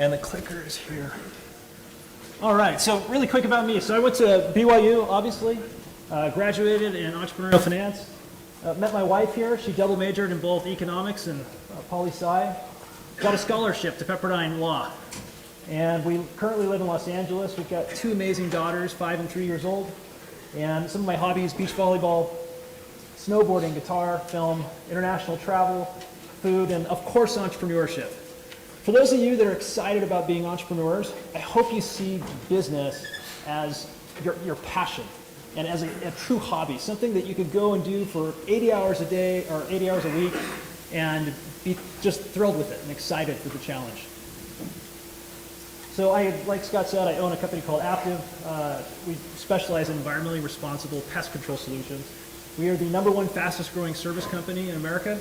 And the clicker is here. All right, so really quick about me. So I went to BYU, obviously, graduated in entrepreneurial finance. Met my wife here. She double majored in both economics and poli-sci. Got a scholarship to Pepperdine Law. And we currently live in Los Angeles. We've got 2 amazing daughters, 5 and 3 years old. And some of my hobbies, beach volleyball, snowboarding, guitar, film, international travel, food, and of course, entrepreneurship. For those of you that are excited about being entrepreneurs, I hope you see business as your passion and as a true hobby, something that you could go and do for 80 hours a day or 80 hours a week and be just thrilled with it and excited for the challenge. So like Scott said, I own a company called Aptive. We specialize in environmentally responsible pest control solutions. We are the #1 fastest growing service company in America.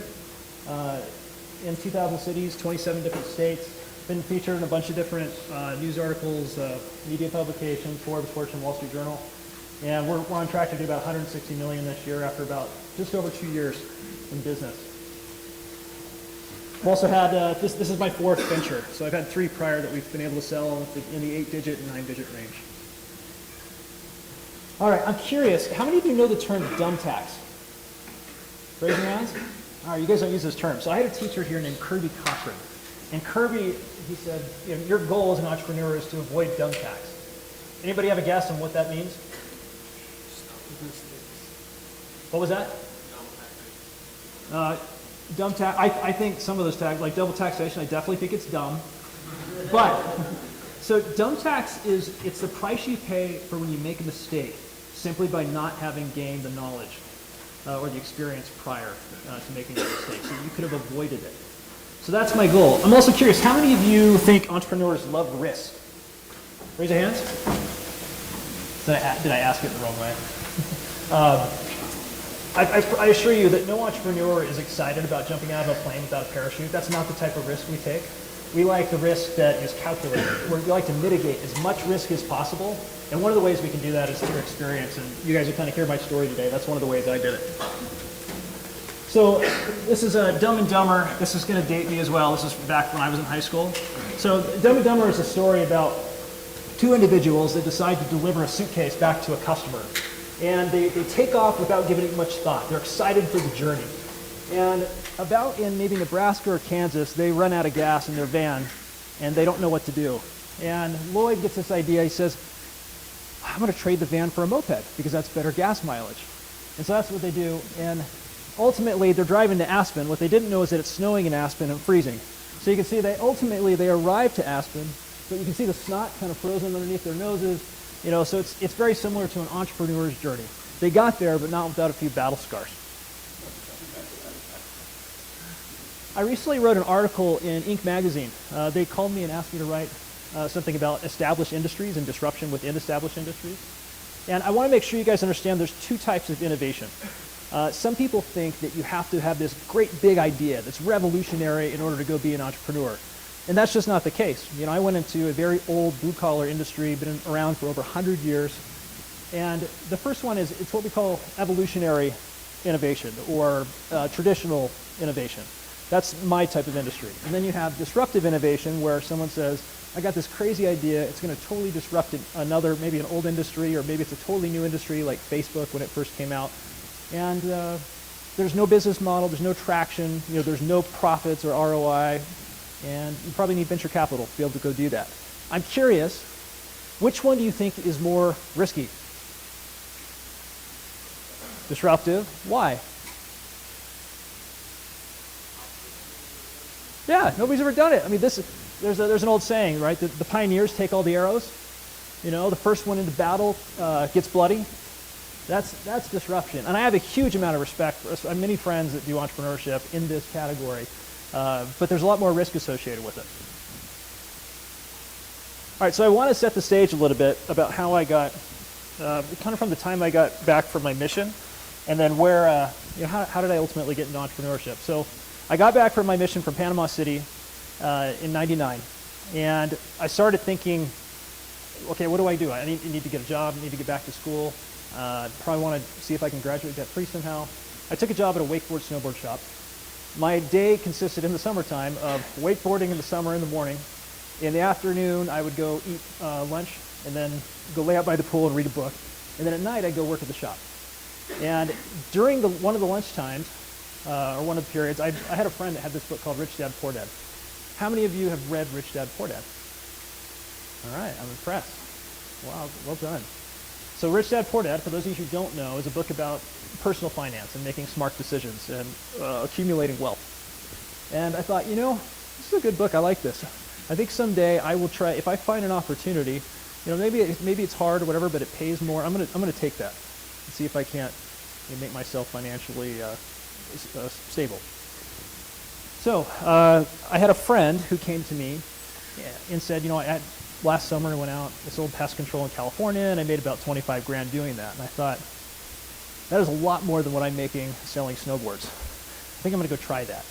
In 2,000 cities, 27 different states. Been featured in a bunch of different news articles, media publications, Forbes, Fortune, Wall Street Journal. And we're on track to do about $160 million this year after about just over 2 years in business. I've also had, this is my 4th venture. So I've had 3 prior that we've been able to sell in the 8-digit and 9-digit range. All right, I'm curious, how many of you know the term dumb tax? Raise your hands. All right, you guys don't use this term. So I had a teacher here named Kirby Cochran. And Kirby, he said, your goal as an entrepreneur is to avoid dumb tax. Anybody have a guess on what that means? What was that? Dumb tax. I think some of those tax, like double taxation, I definitely think it's dumb. But, so dumb tax it's the price you pay for when you make a mistake, simply by not having gained the knowledge or the experience prior to making the mistake. So you could have avoided it. So that's my goal. I'm also curious, how many of you think entrepreneurs love risk? Raise your hands. Did I ask it the wrong way? I assure you that no entrepreneur is excited about jumping out of a plane without a parachute. That's not the type of risk we take. We like the risk that is calculated. We like to mitigate as much risk as possible. And one of the ways we can do that is through experience. And you guys will kind of hear my story today. That's one of the ways I did it. So this is Dumb and Dumber. This is going to date me as well. This is back when I was in high school. So Dumb and Dumber is a story about 2 individuals that decide to deliver a suitcase back to a customer. And they take off without giving it much thought. They're excited for the journey. And about in maybe Nebraska or Kansas, they run out of gas in their van, and they don't know what to do. And Lloyd gets this idea. He says, I'm going to trade the van for a moped because that's better gas mileage. And so that's what they do. And ultimately, they're driving to Aspen. What they didn't know is that it's snowing in Aspen and freezing. So you can see they arrive to Aspen, but you can see the snot kind of frozen underneath their noses. So it's very similar to an entrepreneur's journey. They got there, but not without a few battle scars. I recently wrote an article in Inc. magazine. They called me and asked me to write something about established industries and disruption within established industries. And I want to make sure you guys understand there's 2 types of innovation. Some people think that you have to have this great big idea that's revolutionary in order to go be an entrepreneur. And that's just not the case. I went into a very old blue-collar industry, been around for over 100 years. And the first one is, it's what we call evolutionary innovation or traditional innovation. That's my type of industry. And then you have disruptive innovation where someone says, I got this crazy idea, it's going to totally disrupt another, maybe an old industry, or maybe it's a totally new industry like Facebook when it first came out. And there's no business model, there's no traction, there's no profits or ROI, and you probably need venture capital to be able to go do that. I'm curious, which one do you think is more risky? Disruptive. Why? Yeah, nobody's ever done it. I mean, there's an old saying, right? The pioneers take all the arrows. The first one into battle gets bloody. That's disruption. And I have a huge amount of respect for I have many friends that do entrepreneurship in this category, but there's a lot more risk associated with it. All right, so I want to set the stage a little bit about how I got, kind of from the time I got back from my mission, and then where, how did I ultimately get into entrepreneurship? So I got back from my mission from Panama City in '99, and I started thinking, okay, what do I do? I need to get a job, I need to get back to school. Probably want to see if I can graduate debt-free somehow. I took a job at a wakeboard snowboard shop. My day consisted in the summertime of wakeboarding in the summer in the morning, In the afternoon, I would go eat lunch and then go lay out by the pool and read a book. And then at night, I'd go work at the shop. And during one of the lunch times, or one of the periods, I had a friend that had this book called Rich Dad, Poor Dad. How many of you have read Rich Dad, Poor Dad? All right, I'm impressed. Wow, well done. So Rich Dad, Poor Dad, for those of you who don't know, is a book about personal finance and making smart decisions and accumulating wealth. And I thought, this is a good book. I like this. I think someday I will try, if I find an opportunity, maybe it's hard or whatever, but it pays more. I'm gonna take that and see if I can't make myself financially stable. So I had a friend who came to me and said, last summer I went out, I sold pest control in California, and I made about 25 grand doing that. And I thought, that is a lot more than what I'm making selling snowboards. I think I'm going to go try that.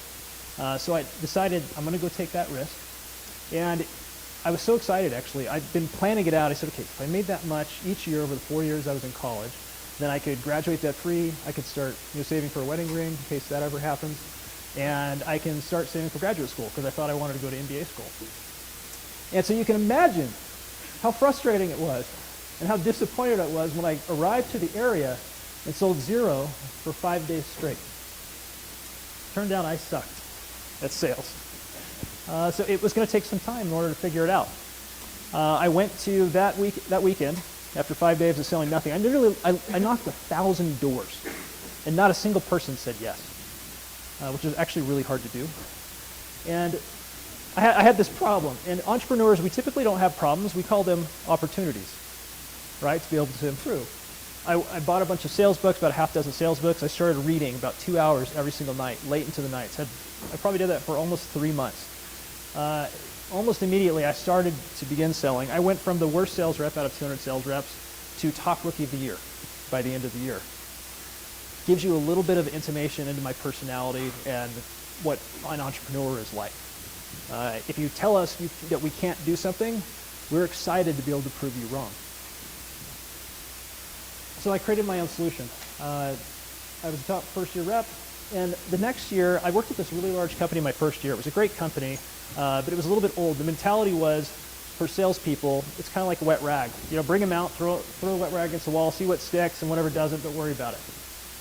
So I decided I'm going to go take that risk. And I was so excited, actually. I'd been planning it out. I said, okay, if I made that much each year over the 4 years I was in college, then I could graduate debt-free. I could start saving for a wedding ring in case that ever happens. And I can start saving for graduate school because I thought I wanted to go to MBA school. And so you can imagine how frustrating it was and how disappointed I was when I arrived to the area and sold zero for 5 days straight. Turned out I sucked at sales. So it was going to take some time in order to figure it out. I went to that weekend after 5 days of selling nothing. I knocked 1,000 doors, and not a single person said yes, which is actually really hard to do. And I had this problem. And entrepreneurs, we typically don't have problems. We call them opportunities, right, to be able to improve. I bought a bunch of sales books, about a half dozen sales books. I started reading about 2 hours every single night, late into the nights. I probably did that for almost 3 months. Almost immediately, I started to begin selling. I went from the worst sales rep out of 200 sales reps to top rookie of the year by the end of the year. Gives you a little bit of intimation into my personality and what an entrepreneur is like. If you tell us that we can't do something, we're excited to be able to prove you wrong. So I created my own solution. I was a top first-year rep, and the next year, I worked at this really large company my first year. It was a great company, but it was a little bit old. The mentality was, for salespeople, it's kind of like a wet rag. Bring them out, throw a wet rag against the wall, see what sticks, and whatever doesn't, don't worry about it.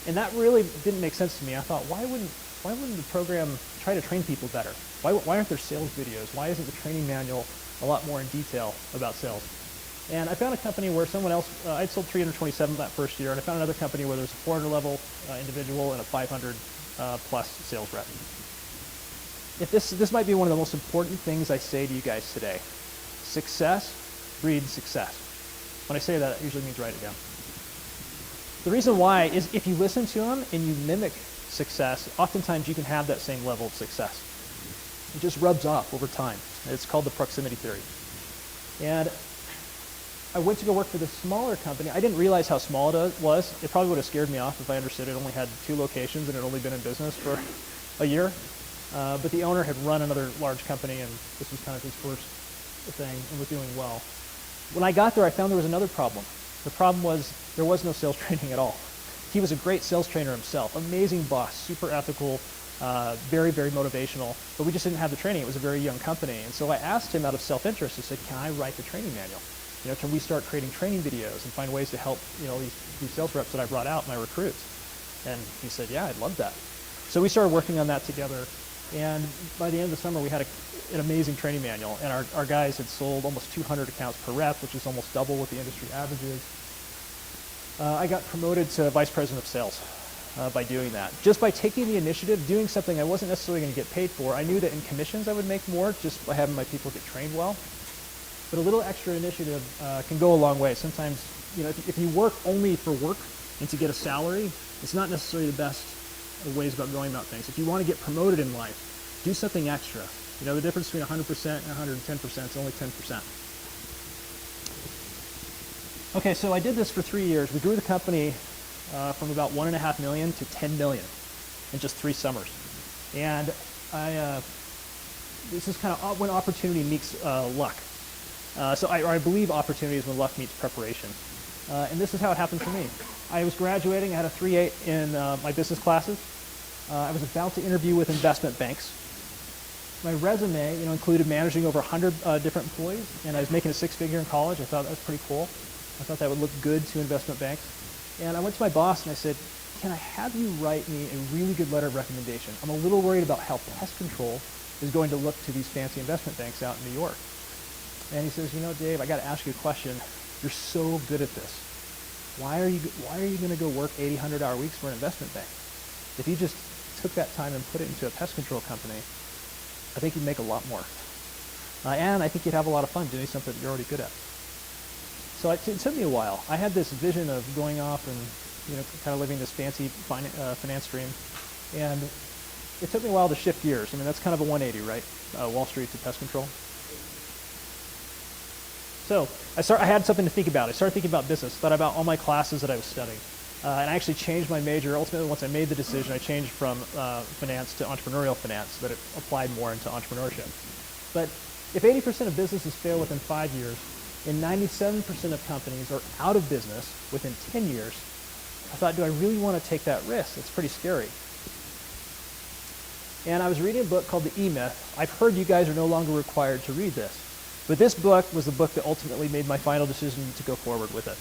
And that really didn't make sense to me. I thought, why wouldn't the program try to train people better? Why aren't there sales videos? Why isn't the training manual a lot more in detail about sales? And I found a company where someone else, I'd sold 327 that first year, and I found another company where there's a 400 level individual and a 500 plus sales rep. If this might be one of the most important things I say to you guys today. Success breeds success. When I say that, it usually means write it down. The reason why is if you listen to them and you mimic success, oftentimes you can have that same level of success. It just rubs off over time. It's called the proximity theory. And I went to go work for this smaller company. I didn't realize how small it was. It probably would have scared me off if I understood it only had 2 locations and it had only been in business for a year. But the owner had run another large company, and this was kind of his first thing, and was doing well. When I got there, I found there was another problem. The problem was there was no sales training at all. He was a great sales trainer himself, amazing boss, super ethical, very, very motivational, but we just didn't have the training. It was a very young company. And so I asked him out of self-interest, I said, can I write the training manual? Can we start creating training videos and find ways to help, these sales reps that I brought out, my recruits? And he said, yeah, I'd love that. So we started working on that together. And by the end of the summer, we had an amazing training manual. And our guys had sold almost 200 accounts per rep, which is almost double what the industry average is. I got promoted to vice president of sales by doing that. Just by taking the initiative, doing something I wasn't necessarily going to get paid for. I knew that in commissions I would make more just by having my people get trained well. But a little extra initiative can go a long way. Sometimes, if you work only for work and to get a salary, it's not necessarily the best ways about going about things. If you want to get promoted in life, do something extra. The difference between 100% and 110% is only 10%. Okay, so I did this for 3 years. We grew the company from about $1.5 million to $10 million in just 3 summers. And this is kind of when opportunity meets luck. So I believe opportunity is when luck meets preparation. And this is how it happened for me. I was graduating. I had a 3.8 in my business classes. I was about to interview with investment banks. my resume, included managing over 100 different employees, and I was making a six-figure in college. I thought that was pretty cool. I thought that would look good to investment banks. And I went to my boss and I said, can I have you write me a really good letter of recommendation? I'm a little worried about how pest control is going to look to these fancy investment banks out in New York. And he says, Dave, I got to ask you a question. You're so good at this. Why are you going to go work 80, 100-hour weeks for an investment bank? If you just took that time and put it into a pest control company, I think you'd make a lot more. And I think you'd have a lot of fun doing something that you're already good at. So it took me a while. I had this vision of going off and kind of living this fancy finance dream. And it took me a while to shift gears. I mean, that's kind of a 180, right? Wall Street to pest control. So I had something to think about. I started thinking about business, thought about all my classes that I was studying. And I actually changed my major. Ultimately, once I made the decision, I changed from finance to entrepreneurial finance, so that it applied more into entrepreneurship. But if 80% of businesses fail within 5 years, and 97% of companies are out of business within 10 years, I thought, do I really want to take that risk? It's pretty scary. And I was reading a book called The E-Myth. I've heard you guys are no longer required to read this. But this book was the book that ultimately made my final decision to go forward with it.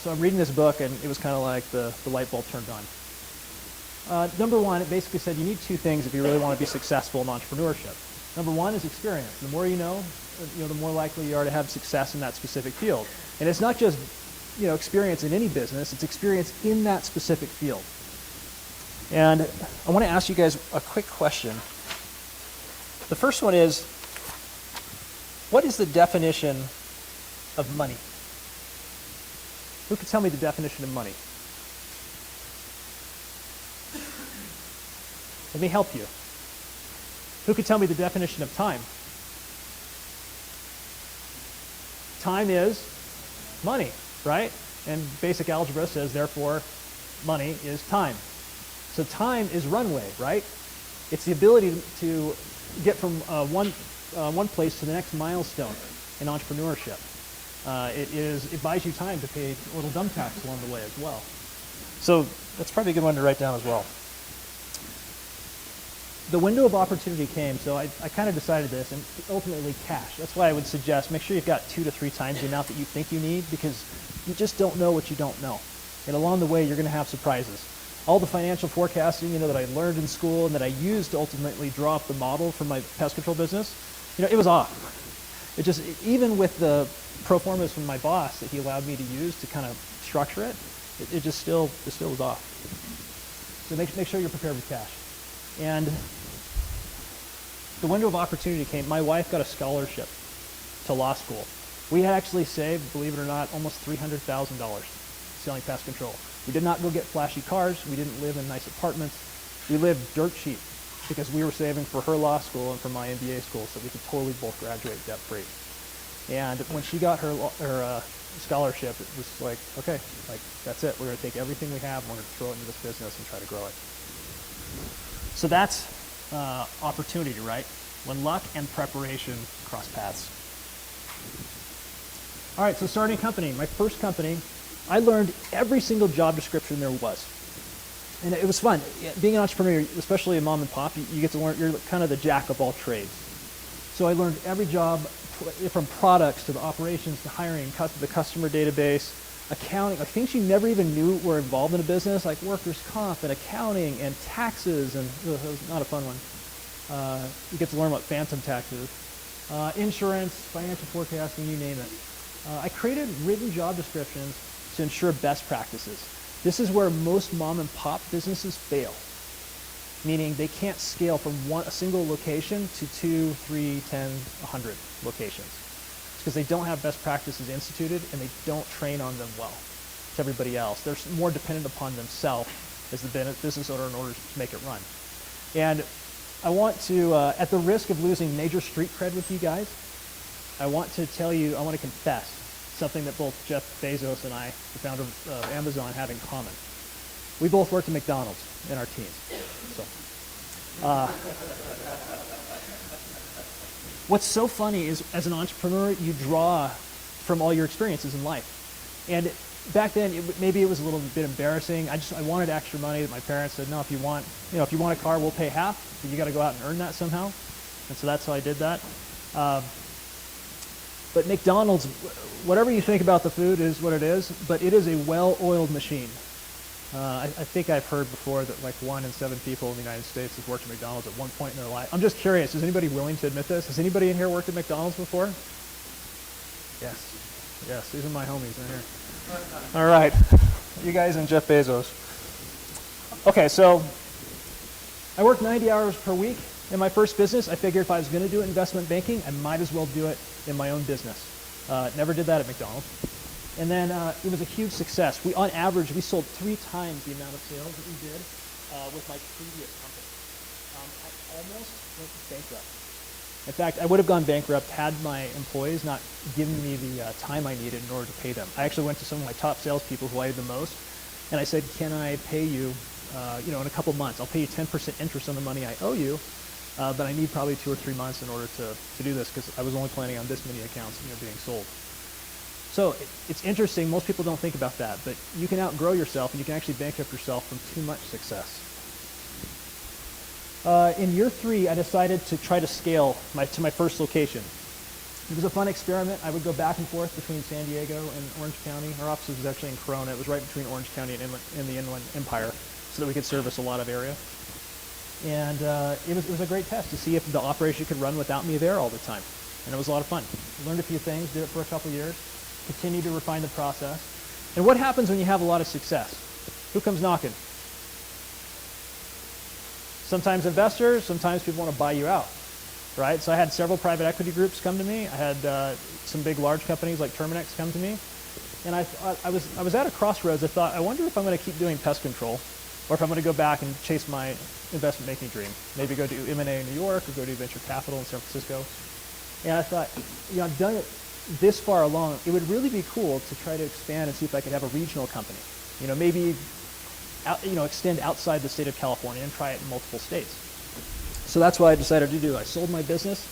So I'm reading this book, and it was kind of like the light bulb turned on. Number one, it basically said you need two things if you really want to be successful in entrepreneurship. Number one is experience. The more you know, the more likely you are to have success in that specific field. And it's not just experience in any business, it's experience in that specific field. And I want to ask you guys a quick question. The first one is, what is the definition of money? Who could tell me the definition of money? Let me help you. Who could tell me the definition of time? Time is money, right? And basic algebra says, therefore, money is time. So time is runway, right? It's the ability to get from one place to the next milestone in entrepreneurship. It buys you time to pay a little dumb tax along the way as well. So that's probably a good one to write down as well. The window of opportunity came, so I kind of decided this, and ultimately cash. That's why I would suggest make sure you've got 2 to 3 times the amount that you think you need, because you just don't know what you don't know. And along the way, you're going to have surprises. All the financial forecasting, that I learned in school and that I used to ultimately draw up the model for my pest control business, it was off. Even with the pro formas from my boss that he allowed me to use to kind of structure it, it still was off. So make sure you're prepared with cash. And the window of opportunity came. My wife got a scholarship to law school. We had actually saved, believe it or not, almost $300,000 selling pest control. We did not go get flashy cars. We didn't live in nice apartments. We lived dirt cheap because we were saving for her law school and for my MBA school, so we could totally both graduate debt-free. And when she got her scholarship, it was like, okay, that's it. We're going to take everything we have, we're going to throw it into this business and try to grow it. So that's opportunity, right? When luck and preparation cross paths. All right, so starting a company. My first company, I learned every single job description there was. And it was fun. Being an entrepreneur, especially a mom and pop, you get to learn, you're kind of the jack of all trades. So I learned every job, from products to the operations to hiring, the customer database, accounting, like things you never even knew were involved in a business, like workers' comp and accounting and taxes, and it was not a fun one. You get to learn what phantom tax is. Insurance, financial forecasting, you name it. I created written job descriptions to ensure best practices. This is where most mom and pop businesses fail, meaning they can't scale from a single location to 2, 3, 10, 100 locations. It's because they don't have best practices instituted and they don't train on them well to everybody else. They're more dependent upon themselves as the business owner in order to make it run. And I want to, at the risk of losing major street cred with you guys, I want to confess something that both Jeff Bezos and I, the founder of Amazon, have in common. We both worked at McDonald's in our teens. So, what's so funny is, as an entrepreneur, you draw from all your experiences in life. And back then, maybe it was a little bit embarrassing. I wanted extra money. My parents said, no, if you want a car, we'll pay half, but you got to go out and earn that somehow. And so that's how I did that. But McDonald's, whatever you think about the food is what it is, but it is a well-oiled machine. I think I've heard before that like 1 in 7 people in the United States have worked at McDonald's at one point in their life. I'm just curious, is anybody willing to admit this? Has anybody in here worked at McDonald's before? Yes. Yes, these are my homies in here. All right. You guys and Jeff Bezos. Okay, so I worked 90 hours per week in my first business. I figured if I was going to do investment banking, I might as well do it in my own business. Never did that at McDonald's. And then it was a huge success. On average, we sold 3 times the amount of sales that we did with my previous company. I almost went bankrupt. In fact, I would have gone bankrupt had my employees not given me the time I needed in order to pay them. I actually went to some of my top salespeople who I had the most, and I said, can I pay you, in a couple months? I'll pay you 10% interest on the money I owe you, but I need probably 2 or 3 months in order to do this because I was only planning on this many accounts being sold. So it's interesting. Most people don't think about that, but you can outgrow yourself and you can actually bankrupt yourself from too much success. In year 3, I decided to try to scale to my first location. It was a fun experiment. I would go back and forth between San Diego and Orange County. Our office was actually in Corona. It was right between Orange County and the Inland Empire so that we could service a lot of area. And it was a great test to see if the operation could run without me there all the time. And it was a lot of fun. I learned a few things, did it for a couple years, continued to refine the process. And what happens when you have a lot of success? Who comes knocking? Sometimes investors, sometimes people want to buy you out, right? So I had several private equity groups come to me. I had some big, large companies like Terminex come to me. And I was at a crossroads. I thought, I wonder if I'm going to keep doing pest control or if I'm going to go back and chase my investment banking dream. Maybe go do M&A in New York or go do venture capital in San Francisco. And I thought, I've done it this far along. It would really be cool to try to expand and see if I could have a regional company. Maybe extend outside the state of California and try it in multiple states. So that's what I decided to do. I sold my business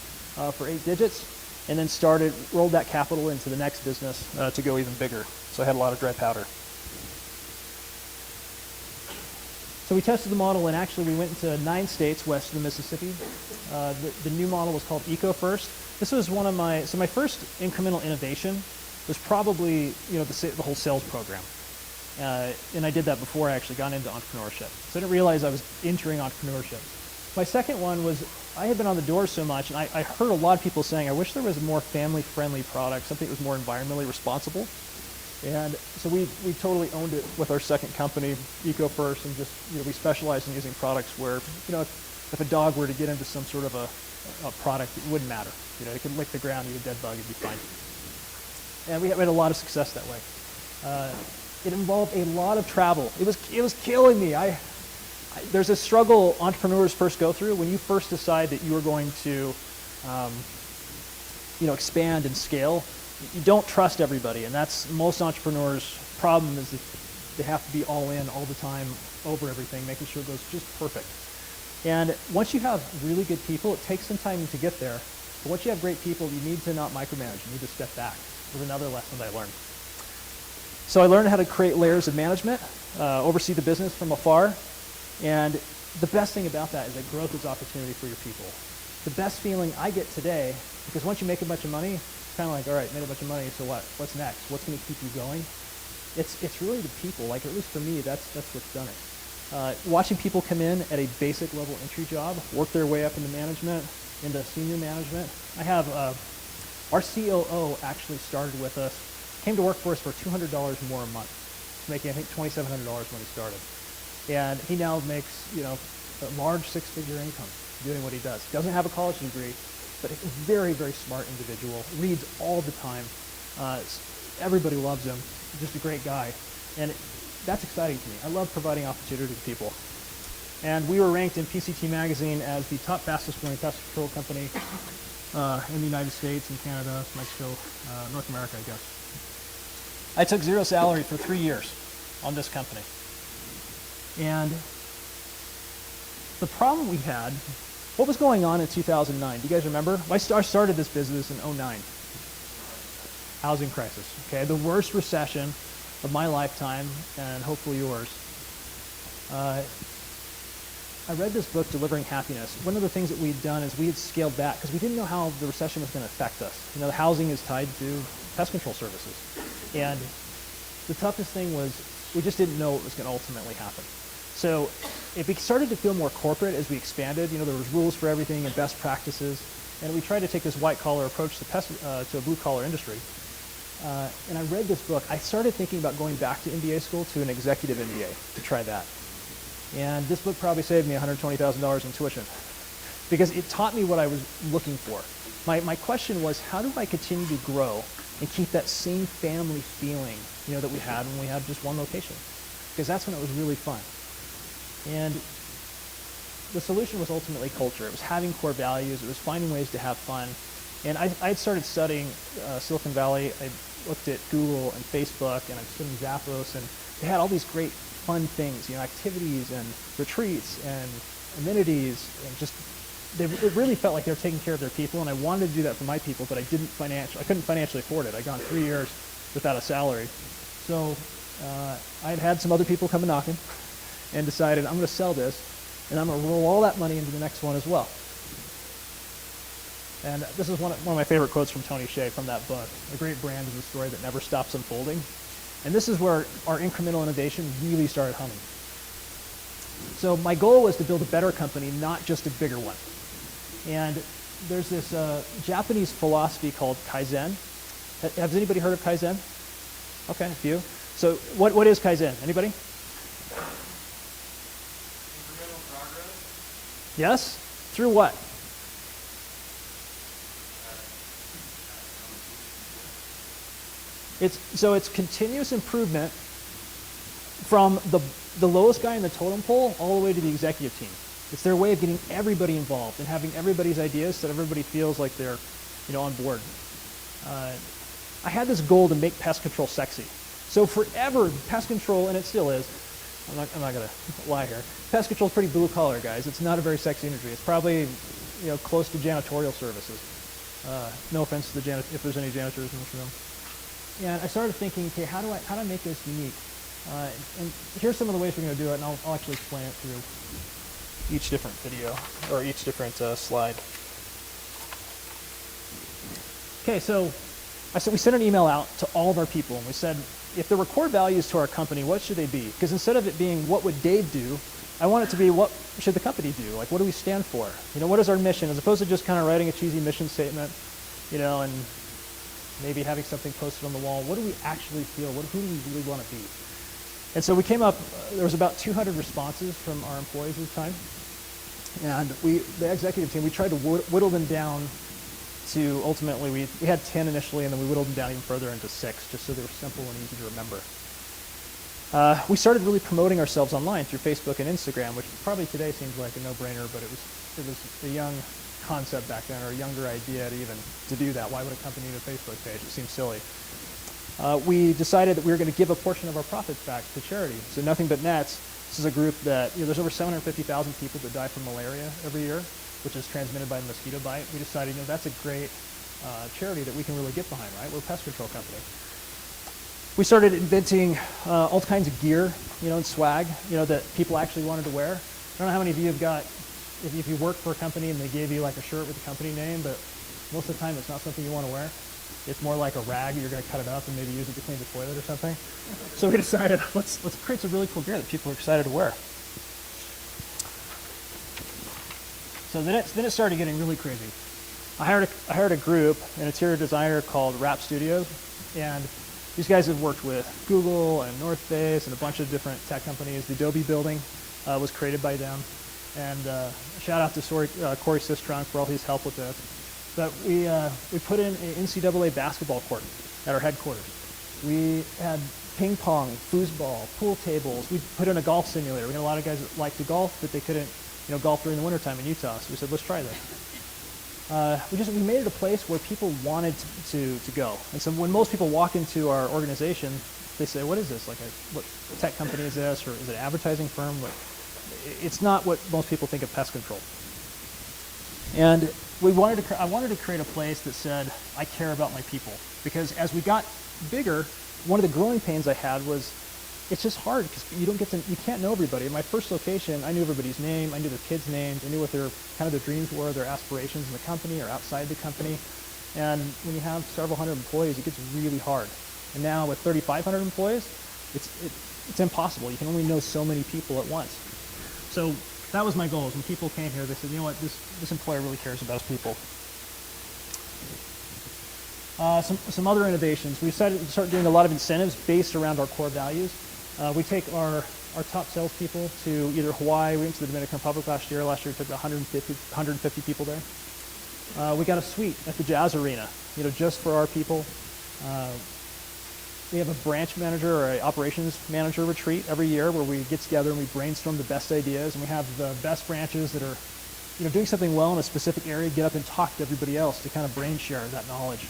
for 8 digits and then rolled that capital into the next business to go even bigger. So I had a lot of dry powder. So we tested the model and actually we went into 9 states west of the Mississippi. The new model was called Eco First. This was my first incremental innovation was probably, the whole sales program. And I did that before I actually got into entrepreneurship. So I didn't realize I was entering entrepreneurship. My second one was, I had been on the doors so much, and I heard a lot of people saying, I wish there was a more family-friendly product, something that was more environmentally responsible. And so we totally owned it with our second company, Eco First, and just, we specialized in using products where, if a dog were to get into some sort of a product, it wouldn't matter. It could lick the ground, eat a dead bug, it'd be fine. And we had a lot of success that way. It involved a lot of travel. It was killing me. There's a struggle entrepreneurs first go through when you first decide that you are going to, expand and scale. You don't trust everybody, and that's most entrepreneurs' problem is that they have to be all in all the time over everything, making sure it goes just perfect. And once you have really good people, it takes some time to get there. But once you have great people, you need to not micromanage. You need to step back. It was another lesson that I learned. So I learned how to create layers of management, oversee the business from afar, and the best thing about that is that growth is opportunity for your people. The best feeling I get today, because once you make a bunch of money, it's kind of like, all right, made a bunch of money, so what? What's next? What's going to keep you going? It's really the people. Like, at least for me, that's what's done it. Watching people come in at a basic level entry job, work their way up into management, into senior management. I have our COO actually started with us, came to work for us for $200 more a month, making I think $2,700 when he started, and he now makes a large 6-figure income doing what he does. Doesn't have a college degree, but a very, very smart individual. Reads all the time. Everybody loves him. Just a great guy, and that's exciting to me. I love providing opportunity to people. And we were ranked in PCT magazine as the top fastest growing pest control company in the United States and Canada, Mexico, North America, I guess. I took 0 salary for 3 years on this company. And the problem we had, what was going on in 2009? Do you guys remember? I started this business in 2009. Housing crisis, okay? The worst recession of my lifetime and hopefully yours. I read this book, Delivering Happiness. One of the things that we'd done is we had scaled back because we didn't know how the recession was going to affect us. You know, the housing is tied to pest control services. And the toughest thing was we just didn't know what was going to ultimately happen. So it started to feel more corporate as we expanded. You know, there was rules for everything and best practices. And we tried to take this white-collar approach to a blue-collar industry. And I read this book. I started thinking about going back to MBA school to an executive MBA to try that. And this book probably saved me $120,000 in tuition because it taught me what I was looking for. My question was, how do I continue to grow and keep that same family feeling, you know, that we had when we had just one location? Because that's when it was really fun. And the solution was ultimately culture. It was having core values. It was finding ways to have fun. And I had started studying Silicon Valley. I looked at Google and Facebook, and I'm studying Zappos, and they had all these great fun things, you know, activities and retreats and amenities, and just it really felt like they were taking care of their people, and I wanted to do that for my people, but I couldn't financially afford it. I'd gone 3 years without a salary. So I had some other people come and knocking and decided I'm going to sell this, and I'm going to roll all that money into the next one as well. And this is one of my favorite quotes from Tony Hsieh from that book. A great brand is a story that never stops unfolding. And this is where our incremental innovation really started humming. So my goal was to build a better company, not just a bigger one. And there's this Japanese philosophy called Kaizen. Has anybody heard of Kaizen? Okay, a few. So what is Kaizen? Anybody? Incremental progress. Yes? Through what? It's continuous improvement from the lowest guy in the totem pole all the way to the executive team. It's their way of getting everybody involved and having everybody's ideas so that everybody feels like they're, you know, on board. I had this goal to make pest control sexy. So forever, pest control, and it still is, I'm not going to lie here, pest control is pretty blue collar, guys. It's not a very sexy industry. It's probably, you know, close to janitorial services. No offense to if there's any janitors in this room. And I started thinking, okay, how do I make this unique? And here's some of the ways we're going to do it, and I'll actually explain it through each different video, or each different slide. Okay, so we sent an email out to all of our people, and we said, if there were core values to our company, what should they be? Because instead of it being, what would Dave do, I want it to be, what should the company do? Like, what do we stand for? You know, what is our mission? As opposed to just kind of writing a cheesy mission statement, you know, and maybe having something posted on the wall. What do we actually feel? Who do we really want to be? And so we came up, there was about 200 responses from our employees at the time. And the executive team, we tried to whittle them down to ultimately, we had 10 initially, and then we whittled them down even further into 6, just so they were simple and easy to remember. We started really promoting ourselves online through Facebook and Instagram, which probably today seems like a no-brainer, but it was a young concept back then, or a younger idea to do that. Why would a company need a Facebook page? It seems silly. We decided that we were going to give a portion of our profits back to charity. So Nothing But Nets, this is a group that, you know, there's over 750,000 people that die from malaria every year, which is transmitted by a mosquito bite. We decided, you know, that's a great charity that we can really get behind, right? We're a pest control company. We started inventing all kinds of gear, you know, and swag, you know, that people actually wanted to wear. I don't know how many of you have got, if you work for a company and they gave you like a shirt with the company name, but most of the time it's not something you want to wear. It's more like a rag. You're going to cut it up and maybe use it to clean the toilet or something. So we decided, let's create some really cool gear that people are excited to wear. So then it started getting really crazy. I hired a group, an interior designer called Wrap Studios, and these guys have worked with Google and North Face and a bunch of different tech companies. The Adobe building was created by them. And shout out to Corey Sistrunk for all his help with this. But we put in an NCAA basketball court at our headquarters. We had ping pong, foosball, pool tables. We put in a golf simulator. We had a lot of guys that liked to golf, but they couldn't, you know, golf during the wintertime in Utah. So we said, let's try this. We made it a place where people wanted to go. And so when most people walk into our organization, they say, what is this? Like, what tech company is this? Or is it an advertising firm? It's not what most people think of pest control. And I wanted to create a place that said, I care about my people. Because as we got bigger, one of the growing pains I had was it's just hard because you can't know everybody. In my first location, I knew everybody's name, I knew their kids' names, I knew what their dreams were, their aspirations in the company or outside the company. And when you have several hundred employees, it gets really hard. And now with 3,500 employees, it's impossible. You can only know so many people at once. So that was my goal. When people came here, they said, you know what, this employer really cares about his people. Some other innovations. We decided to start doing a lot of incentives based around our core values. We take our top salespeople to either Hawaii. We went to the Dominican Republic last year. Last year we took 150 people there. We got a suite at the Jazz Arena, just for our people. We have a branch manager or an operations manager retreat every year where we get together and we brainstorm the best ideas, and we have the best branches that are doing something well in a specific area get up and talk to everybody else to kind of brain share that knowledge.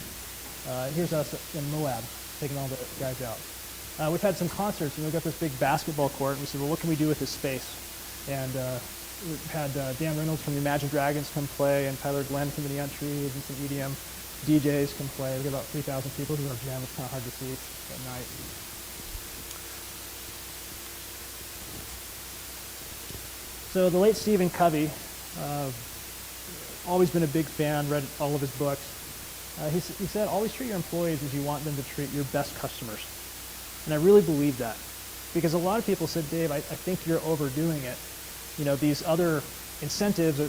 Here's us in Moab taking all the guys out. We've had some concerts, we've got this big basketball court, and we said, well, what can we do with this space? And we've had Dan Reynolds from the Imagine Dragons come play, and Tyler Glenn from the Neon Trees, and some EDM DJs can play. We've got about 3,000 people who are jam. It's kind of hard to see at night. So the late Stephen Covey, always been a big fan, read all of his books. He said, always treat your employees as you want them to treat your best customers. And I really believe that. Because a lot of people said, Dave, I think you're overdoing it. These other incentives,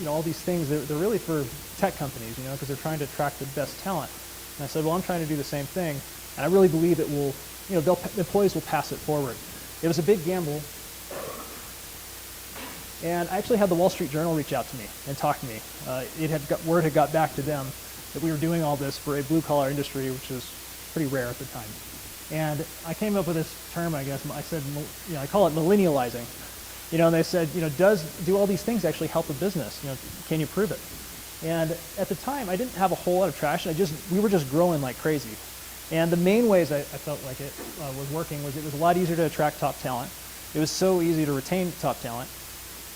all these things, they're really for tech companies, because they're trying to attract the best talent. And I said, well, I'm trying to do the same thing. And I really believe it will, employees will pass it forward. It was a big gamble. And I actually had the Wall Street Journal reach out to me and talk to me. Word had got back to them that we were doing all this for a blue-collar industry, which is pretty rare at the time. And I came up with this term, I guess. I said, I call it millennializing. And they said, do all these things actually help a business? Can you prove it? And at the time, I didn't have a whole lot of traction. We were just growing like crazy. And the main ways I felt like it was working was it was a lot easier to attract top talent. It was so easy to retain top talent.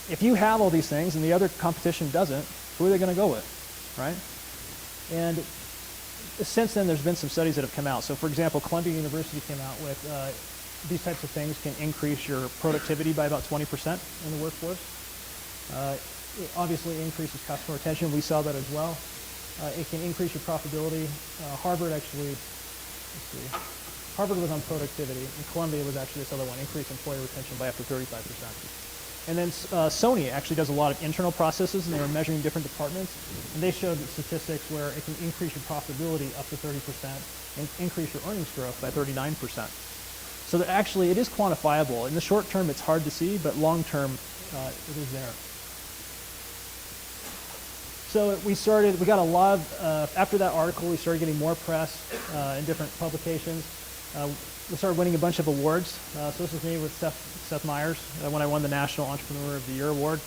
If you have all these things and the other competition doesn't, who are they going to go with, right? And since then, there's been some studies that have come out. So for example, Columbia University came out with these types of things can increase your productivity by about 20% in the workforce. It obviously increases customer retention. We saw that as well. It can increase your profitability. Harvard actually, Harvard was on productivity, and Columbia was actually this other one, increase employee retention by up to 35%. And then Sony actually does a lot of internal processes, and they were measuring different departments, and they showed statistics where it can increase your profitability up to 30% and increase your earnings growth by 39%. So that actually it is quantifiable. In the short term, it's hard to see, but long term, it is there. So we got a lot of, after that article, we started getting more press in different publications. We started winning a bunch of awards. So this is me with Seth Meyers when I won the National Entrepreneur of the Year award.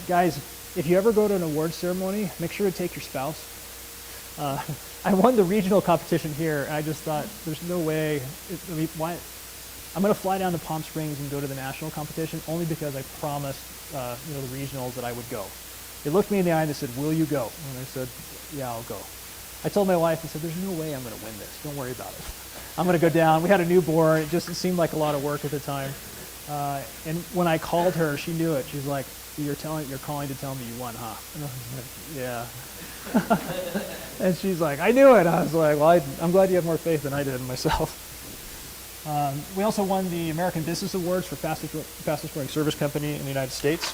Guys, if you ever go to an award ceremony, make sure to take your spouse. I won the regional competition here, and I just thought, there's no way. Why? I'm going to fly down to Palm Springs and go to the national competition only because I promised the regionals that I would go. They looked me in the eye and they said, will you go? And I said, yeah, I'll go. I told my wife, I said, there's no way I'm going to win this. Don't worry about it. I'm going to go down. We had a newborn. It seemed like a lot of work at the time. And when I called her, she knew it. She's like, you're calling to tell me you won, huh? And I was like, yeah. And she's like, I knew it. I was like, well, I'm glad you have more faith than I did in myself. We also won the American Business Awards for fastest growing service company in the United States.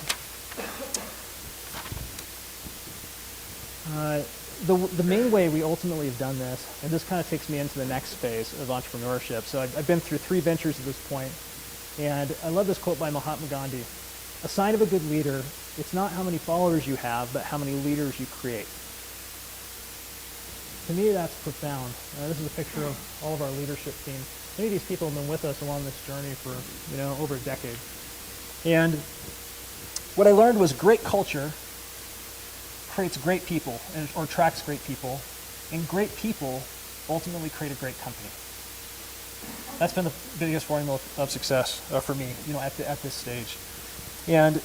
The main way we ultimately have done this, and this kind of takes me into the next phase of entrepreneurship. So I've been through 3 ventures at this point, and I love this quote by Mahatma Gandhi. A sign of a good leader, it's not how many followers you have, but how many leaders you create. To me, that's profound. This is a picture of all of our leadership team. Many of these people have been with us along this journey for over a decade. And what I learned was great culture creates great people or attracts great people, and great people ultimately create a great company. That's been the biggest formula of success for me, at this stage. And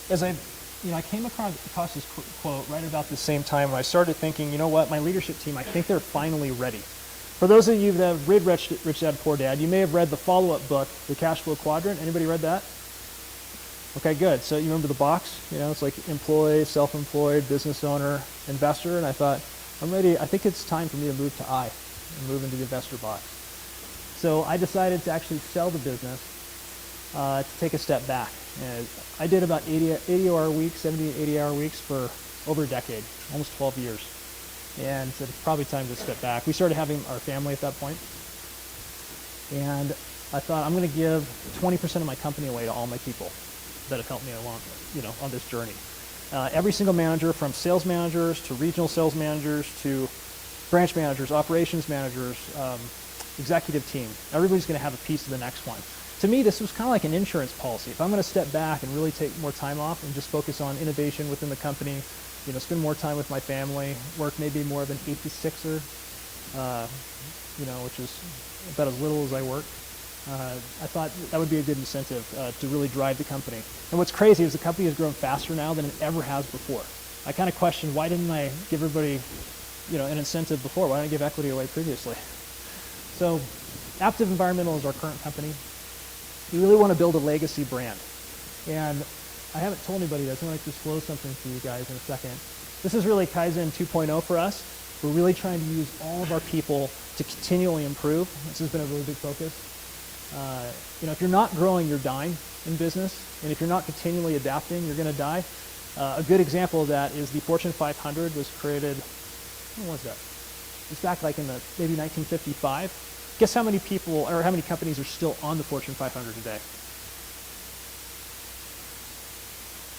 as I came across this quote right about the same time when I started thinking, you know what, my leadership team, I think they're finally ready. For those of you that have read Rich Dad Poor Dad, you may have read the follow-up book, The Cash Flow Quadrant. Anybody read that? Okay, good. So you remember the box? You know, it's like employee, self-employed, business owner, investor. And I thought, I'm ready. I think it's time for me to move to I and move into the investor box. So I decided to actually sell the business to take a step back. And I did about 80-hour weeks, 70, 80-hour weeks for over a decade, almost 12 years. And so it's probably time to step back. We started having our family at that point. And I thought, I'm going to give 20% of my company away to all my people that have helped me along, on this journey. Every single manager, from sales managers to regional sales managers to branch managers, operations managers, executive team, everybody's going to have a piece of the next one. To me, this was kind of like an insurance policy. If I'm going to step back and really take more time off and just focus on innovation within the company, spend more time with my family, work maybe more of an 8 to 6er, which is about as little as I work. I thought that would be a good incentive to really drive the company. And what's crazy is the company has grown faster now than it ever has before. I kind of questioned, why didn't I give everybody, an incentive before? Why didn't I give equity away previously? So Aptive Environmental is our current company. We really want to build a legacy brand. And I haven't told anybody this. I'm going to disclose something to you guys in a second. This is really Kaizen 2.0 for us. We're really trying to use all of our people to continually improve. This has been a really big focus. If you're not growing, you're dying in business. And if you're not continually adapting, you're going to die. A good example of that is the Fortune 500 was created, when was that? It's back like in maybe 1955. Guess how many people, or how many companies are still on the Fortune 500 today?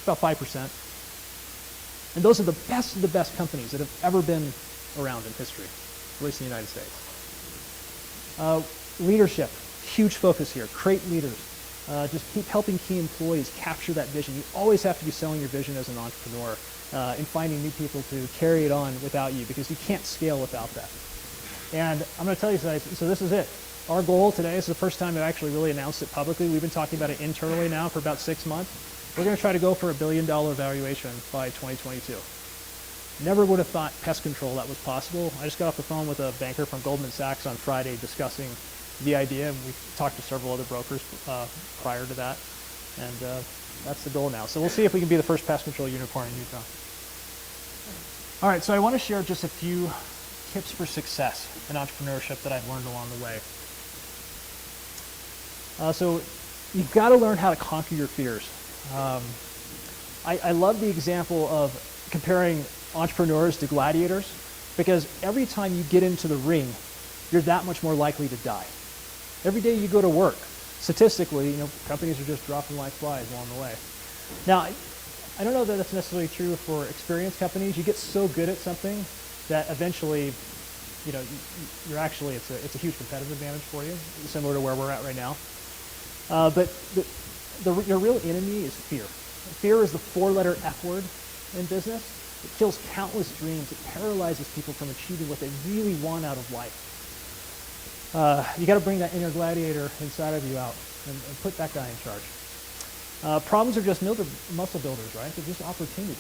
About 5%. And those are the best of the best companies that have ever been around in history, at least in the United States. Leadership, huge focus here. Create leaders. Just keep helping key employees capture that vision. You always have to be selling your vision as an entrepreneur and finding new people to carry it on without you, because you can't scale without that. And I'm going to tell you guys, so this is it. Our goal today, this is the first time I've actually really announced it publicly. We've been talking about it internally now for about 6 months. We're going to try to go for $1 billion valuation by 2022. Never would have thought pest control that was possible. I just got off the phone with a banker from Goldman Sachs on Friday discussing the idea, and we talked to several other brokers prior to that. And that's the goal now. So we'll see if we can be the first pest control unicorn in Utah. All right, so I want to share just a few tips for success in entrepreneurship that I've learned along the way. So you've got to learn how to conquer your fears. I love the example of comparing entrepreneurs to gladiators, because every time you get into the ring, you're that much more likely to die. Every day you go to work, statistically, companies are just dropping like flies along the way. Now, I don't know that that's necessarily true for experienced companies. You get so good at something that eventually, you're actually, it's a huge competitive advantage for you, similar to where we're at right now. But your real enemy is fear. Fear is the 4-letter F word in business. It kills countless dreams. It paralyzes people from achieving what they really want out of life. You got to bring that inner gladiator inside of you out and put that guy in charge. Problems are just muscle builders, right? They're just opportunities.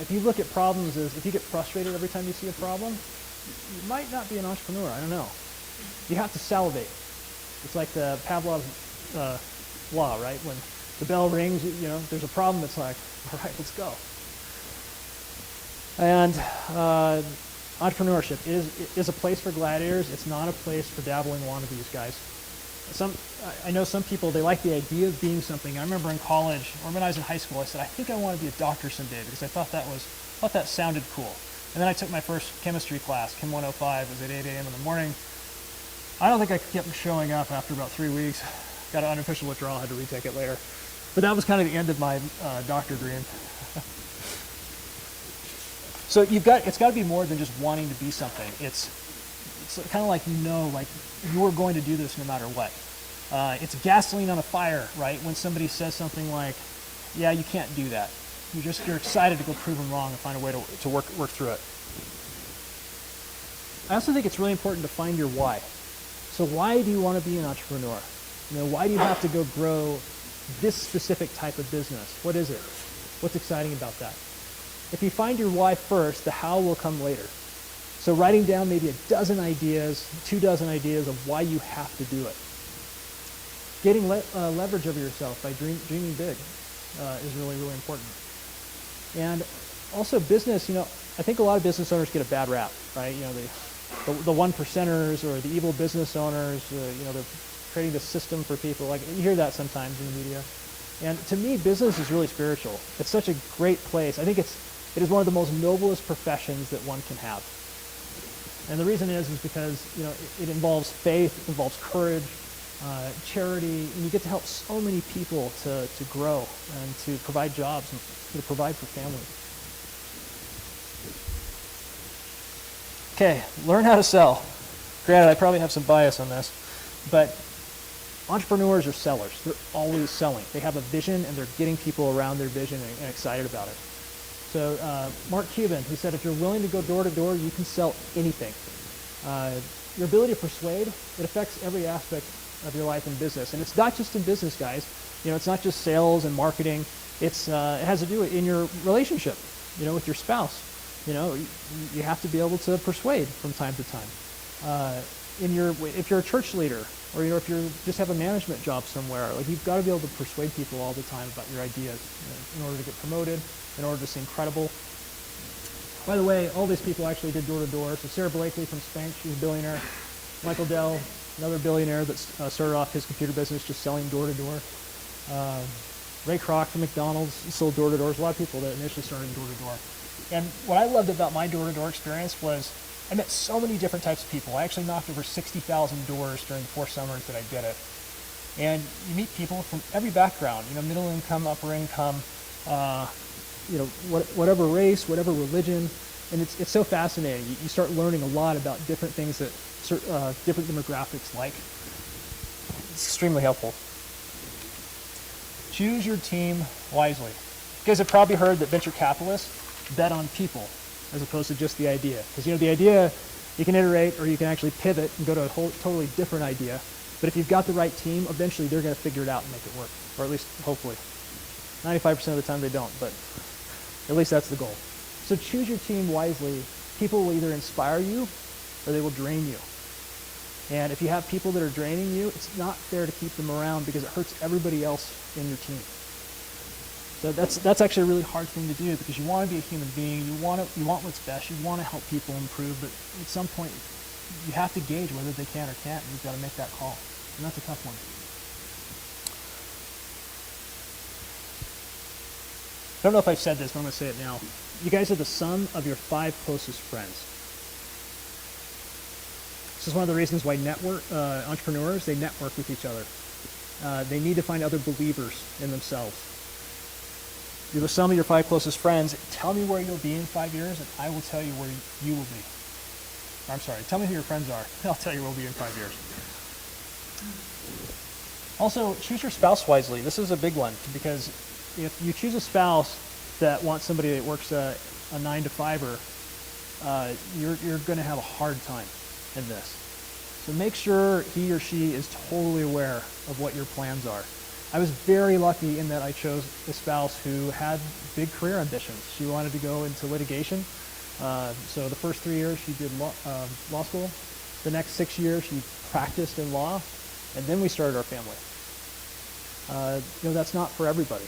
If you look at problems as, if you get frustrated every time you see a problem, you might not be an entrepreneur. I don't know. You have to salivate. It's like the Pavlov's law, right? When the bell rings, there's a problem. It's like, all right, let's go. And entrepreneurship is a place for gladiators. It's not a place for dabbling wannabes, guys. I know some people, they like the idea of being something. I remember in college, or when I was in high school, I said, I think I want to be a doctor someday, because I thought that sounded cool. And then I took my first chemistry class, Chem 105. It was at 8 a.m. in the morning. I don't think I kept showing up after about 3 weeks. Got an unofficial withdrawal, had to retake it later. But that was kind of the end of my doctor dream. So it's got to be more than just wanting to be something. It's kind of like you're going to do this no matter what. It's gasoline on a fire, right? When somebody says something like, yeah, you can't do that. You're excited to go prove them wrong and find a way to work through it. I also think it's really important to find your why. So why do you want to be an entrepreneur? Why do you have to go grow this specific type of business? What is it? What's exciting about that? If you find your why first, the how will come later. So writing down maybe a dozen ideas, 24 ideas of why you have to do it. Getting leverage over yourself by dreaming big is really, really important. And also business, I think a lot of business owners get a bad rap, right? The one percenters or the evil business owners, they're creating this system for people. Like, you hear that sometimes in the media. And to me, business is really spiritual. It's such a great place. I think it is one of the most noblest professions that one can have. And the reason is because, it involves faith, it involves courage, charity, and you get to help so many people to grow and to provide jobs and to provide for families. Okay, learn how to sell. Granted, I probably have some bias on this, but entrepreneurs are sellers. They're always selling. They have a vision and they're getting people around their vision and excited about it. So Mark Cuban, he said, if you're willing to go door to door, you can sell anything. Your ability to persuade, it affects every aspect of your life in business. And it's not just in business, guys. It's not just sales and marketing. It has to do in your relationship, with your spouse. You have to be able to persuade from time to time. If you're a church leader, or if you just have a management job somewhere, like, you've got to be able to persuade people all the time about your ideas in order to get promoted, in order to seem credible. By the way, all these people actually did door to door. So Sarah Blakely from Spank, she's a billionaire. Michael Dell, another billionaire that started off his computer business just selling door to door. Ray Kroc from McDonald's sold door to doors. A lot of people that initially started door to door. And what I loved about my door to door experience was I met so many different types of people. I actually knocked over 60,000 doors during the 4 summers that I did it. And you meet people from every background, middle income, upper income, whatever race, whatever religion. And it's so fascinating. You start learning a lot about different things that different demographics like. It's extremely helpful. Choose your team wisely. You guys have probably heard that venture capitalists bet on people as opposed to just the idea. Because the idea, you can iterate or you can actually pivot and go to a totally different idea. But if you've got the right team, eventually they're going to figure it out and make it work. Or at least, hopefully. 95% of the time they don't, but at least that's the goal. So choose your team wisely. People will either inspire you or they will drain you. And if you have people that are draining you, it's not fair to keep them around because it hurts everybody else in your team. So that's actually a really hard thing to do because you want to be a human being, you want what's best, you want to help people improve, but at some point you have to gauge whether they can or can't, and you've got to make that call. And that's a tough one. I don't know if I've said this, but I'm going to say it now. You guys are the sum of your 5 closest friends. This is one of the reasons why entrepreneurs, they network with each other. They need to find other believers in themselves. You're the sum of your 5 closest friends. Tell me where you'll be in 5 years, and I will tell you where you will be. Or, I'm sorry, tell me who your friends are, and I'll tell you where we'll be in 5 years. Also, choose your spouse wisely. This is a big one, because if you choose a spouse that wants somebody that works a 9 to 5er, you're going to have a hard time in this. So make sure he or she is totally aware of what your plans are. I was very lucky in that I chose a spouse who had big career ambitions. She wanted to go into litigation. So the first 3 years she did law school. The next 6 years she practiced in law, and then we started our family. That's not for everybody.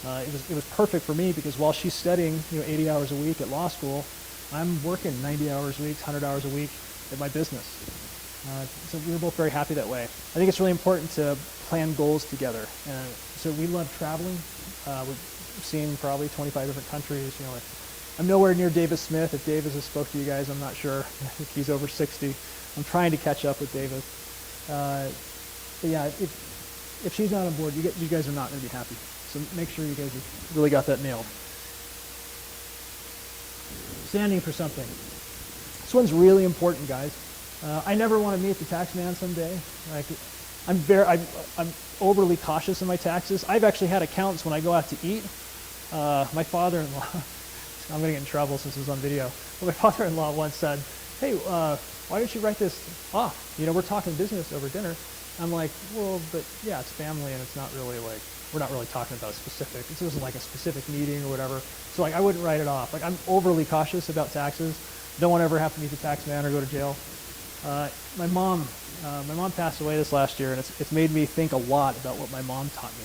It was perfect for me because while she's studying 80 hours a week at law school, I'm working 90 hours a week, 100 hours a week at my business. So we were both very happy that way. I think it's really important to plan goals together. So we love traveling. We've seen probably 25 different countries. I'm nowhere near David Smith. If David has spoke to you guys, I'm not sure. I think he's over 60. I'm trying to catch up with David. But yeah, if she's not on board, you guys are not going to be happy. So make sure you guys have really got that nailed. Standing for something. This one's really important, guys. I never want to meet the tax man someday. I'm overly cautious in my taxes. I've actually had accountants when I go out to eat. My father-in-law, I'm going to get in trouble since it's on video, but my father-in-law once said, hey, why don't you write this off? We're talking business over dinner. I'm like, well, but yeah, it's family and it's not really we're not really talking about a specific, this isn't like a specific meeting or whatever. So I wouldn't write it off. I'm overly cautious about taxes. Don't want to ever have to meet the tax man or go to jail. My mom passed away this last year, and it's made me think a lot about what my mom taught me.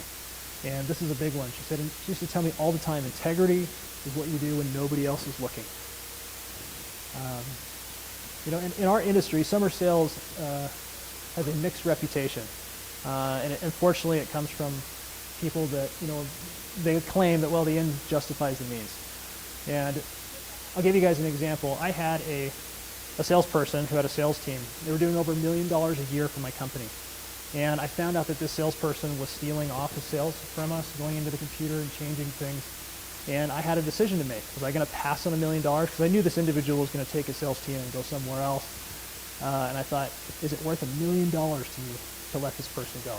And this is a big one. She used to tell me all the time, integrity is what you do when nobody else is looking. In our industry, summer sales has a mixed reputation. And unfortunately, it comes from people that, they claim that, well, the end justifies the means. And I'll give you guys an example. I had a salesperson who had a sales team. They were doing over $1 million a year for my company. And I found out that this salesperson was stealing office sales from us, going into the computer and changing things. And I had a decision to make. Was I going to pass on $1 million? Because I knew this individual was going to take his sales team and go somewhere else. And I thought, is it worth $1 million to me to let this person go?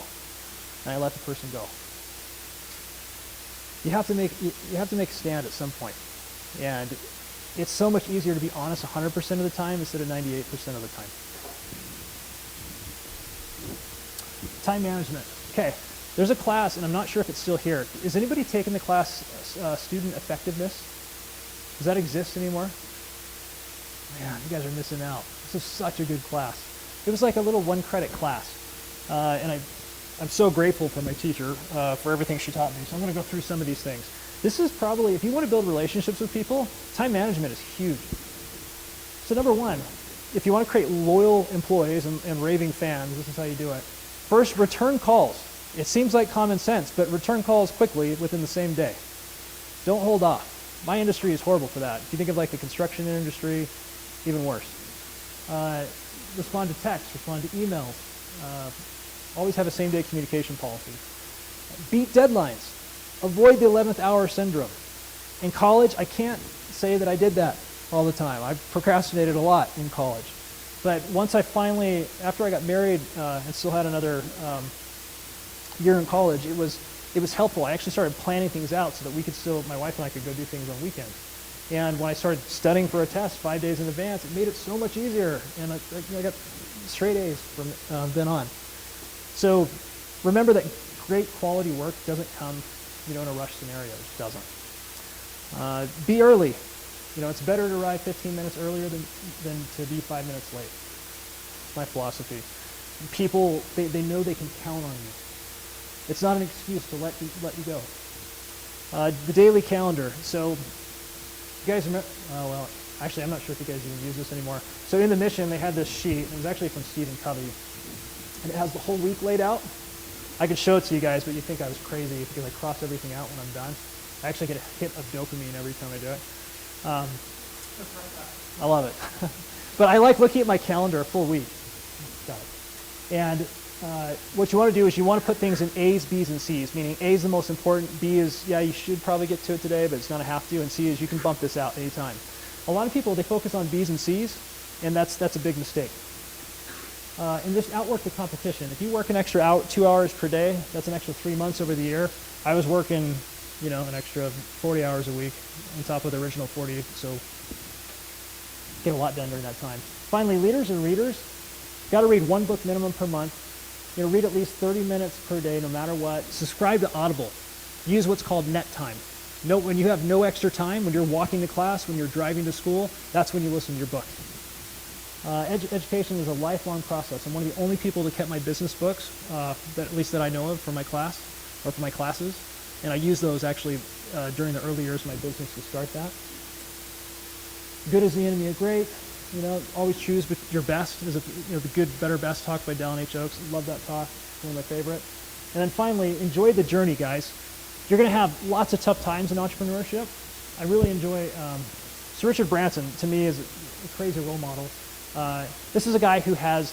And I let the person go. You have to make a stand at some point. And it's so much easier to be honest 100% of the time instead of 98% of the time. Time management. Okay, there's a class, and I'm not sure if it's still here. Is anybody taking the class Student Effectiveness? Does that exist anymore? Man, you guys are missing out. This is such a good class. It was like a little 1-credit class. And I'm so grateful for my teacher for everything she taught me. So I'm going to go through some of these things. This is probably, if you want to build relationships with people, time management is huge. So number one, if you want to create loyal employees and raving fans, this is how you do it. First, return calls. It seems like common sense, but return calls quickly within the same day. Don't hold off. My industry is horrible for that. If you think of like the construction industry, even worse. Respond to text, respond to emails. Always have a same-day communication policy. Beat deadlines. Avoid the 11th hour syndrome. In college, I can't say that I did that all the time. I procrastinated a lot in college. But once I finally, after I got married and still had another year in college, it was helpful. I actually started planning things out so that my wife and I could go do things on weekends. And when I started studying for a test 5 days in advance, it made it so much easier. And I got straight A's from then on. So remember that great quality work doesn't come in a rush scenario. It just doesn't. Be early. It's better to arrive 15 minutes earlier than to be 5 minutes late. It's my philosophy. People, they know they can count on you. It's not an excuse to let you go. The daily calendar. So, you guys remember? Well, actually, I'm not sure if you guys even use this anymore. So in the mission, they had this sheet. It was actually from Stephen Covey. And it has the whole week laid out. I could show it to you guys, but you'd think I was crazy because I cross everything out when I'm done. I actually get a hit of dopamine every time I do it. I love it. But I like looking at my calendar a full week. Got it. And what you want to do is you want to put things in A's, B's, and C's, meaning A is the most important, B is, yeah, you should probably get to it today, but it's not a have to, and C is you can bump this out anytime. A lot of people, they focus on B's and C's, and that's a big mistake. And just outwork the competition. If you work an extra 2 hours per day, that's an extra 3 months over the year. I was working, an extra 40 hours a week on top of the original 40, so get a lot done during that time. Finally, leaders and readers, got to read 1 book minimum per month. Read at least 30 minutes per day, no matter what. Subscribe to Audible. Use what's called net time. When you have no extra time, when you're walking to class, when you're driving to school, that's when you listen to your book. Education is a lifelong process. I'm one of the only people that kept my business books, at least that I know of, for my class or for my classes, and I use those actually during the early years of my business to start that. Good is the enemy of great. Always choose your best. Is the Good, Better, Best talk by Dallin H. Oaks. Love that talk. One of my favorite. And then finally, enjoy the journey, guys. You're going to have lots of tough times in entrepreneurship. I really enjoy. Sir Richard Branson, to me, is a crazy role model. This is a guy who has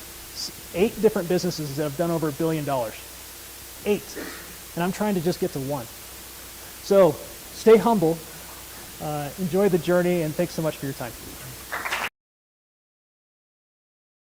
8 different businesses that have done over $1 billion. 8. And I'm trying to just get to 1. So stay humble, enjoy the journey, and thanks so much for your time.